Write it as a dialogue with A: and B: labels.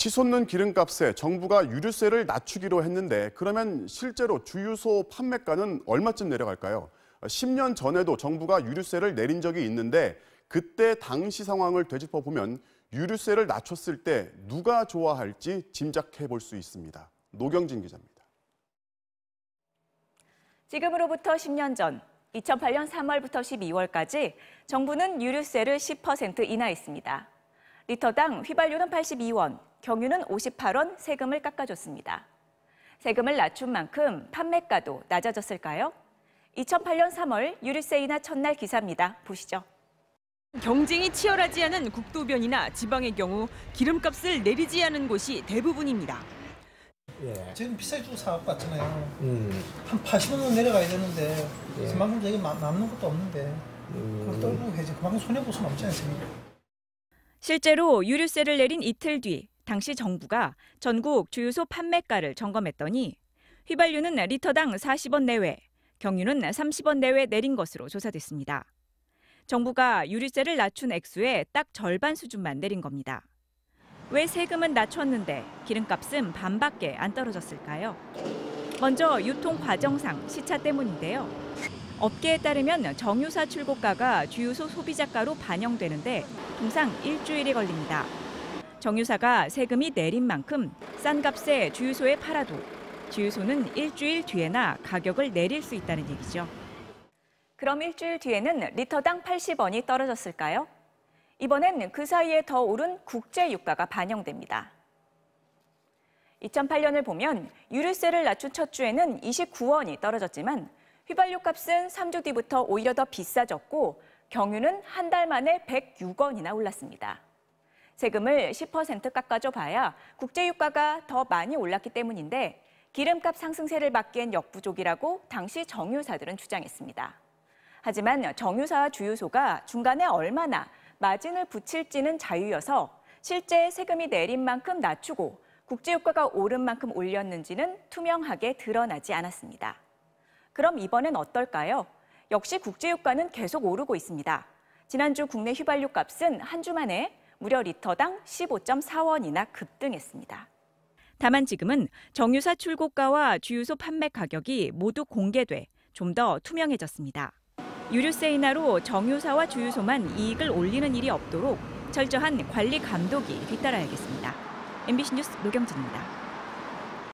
A: 치솟는 기름값에 정부가 유류세를 낮추기로 했는데 그러면 실제로 주유소 판매가는 얼마쯤 내려갈까요? 10년 전에도 정부가 유류세를 내린 적이 있는데 그때 당시 상황을 되짚어보면 유류세를 낮췄을 때 누가 좋아할지 짐작해 볼 수 있습니다. 노경진 기자입니다.
B: 지금으로부터 10년 전 2008년 3월부터 12월까지 정부는 유류세를 10% 인하했습니다. 리터당 휘발유는 82원, 경유는 58원 세금을 깎아줬습니다. 세금을 낮춘 만큼 판매가도 낮아졌을까요? 2008년 3월 유류세 인하 첫날 기사입니다. 보시죠.
C: 경쟁이 치열하지 않은 국도변이나 지방의 경우 기름값을 내리지 않은 곳이 대부분입니다.
D: 지금 비싸게 주고 사갖고 왔잖아요. 한 80원 내려가야 되는데 그만큼 저기 남는 것도 없는데 그걸 떨고 해야지. 그만큼 손해보수 남지 않습니까?
B: 실제로 유류세를 내린 이틀 뒤 당시 정부가 전국 주유소 판매가를 점검했더니 휘발유는 리터당 40원 내외, 경유는 30원 내외 내린 것으로 조사됐습니다. 정부가 유류세를 낮춘 액수의 딱 절반 수준만 내린 겁니다. 왜 세금은 낮췄는데 기름값은 반밖에 안 떨어졌을까요? 먼저 유통 과정상 시차 때문인데요. 업계에 따르면 정유사 출고가가 주유소 소비자가로 반영되는데 통상 일주일이 걸립니다. 정유사가 세금이 내린 만큼 싼 값에 주유소에 팔아도 주유소는 일주일 뒤에나 가격을 내릴 수 있다는 얘기죠. 그럼 일주일 뒤에는 리터당 80원이 떨어졌을까요? 이번엔 그 사이에 더 오른 국제 유가가 반영됩니다. 2008년을 보면 유류세를 낮춘 첫 주에는 29원이 떨어졌지만 휘발유 값은 3주 뒤부터 오히려 더 비싸졌고 경유는 한 달 만에 106원이나 올랐습니다. 세금을 10% 깎아줘 봐야 국제 유가가 더 많이 올랐기 때문인데 기름값 상승세를 막기엔 역부족이라고 당시 정유사들은 주장했습니다. 하지만 정유사와 주유소가 중간에 얼마나 마진을 붙일지는 자유여서 실제 세금이 내린 만큼 낮추고 국제유가가 오른 만큼 올렸는지는 투명하게 드러나지 않았습니다. 그럼 이번엔 어떨까요? 역시 국제유가는 계속 오르고 있습니다. 지난주 국내 휘발유 값은 한 주 만에 무려 리터당 15.4원이나 급등했습니다. 다만 지금은 정유사 출고가와 주유소 판매 가격이 모두 공개돼 좀 더 투명해졌습니다. 유류세 인하로 정유사와 주유소만 이익을 올리는 일이 없도록 철저한 관리 감독이 뒤따라야겠습니다. MBC 뉴스 노경진입니다.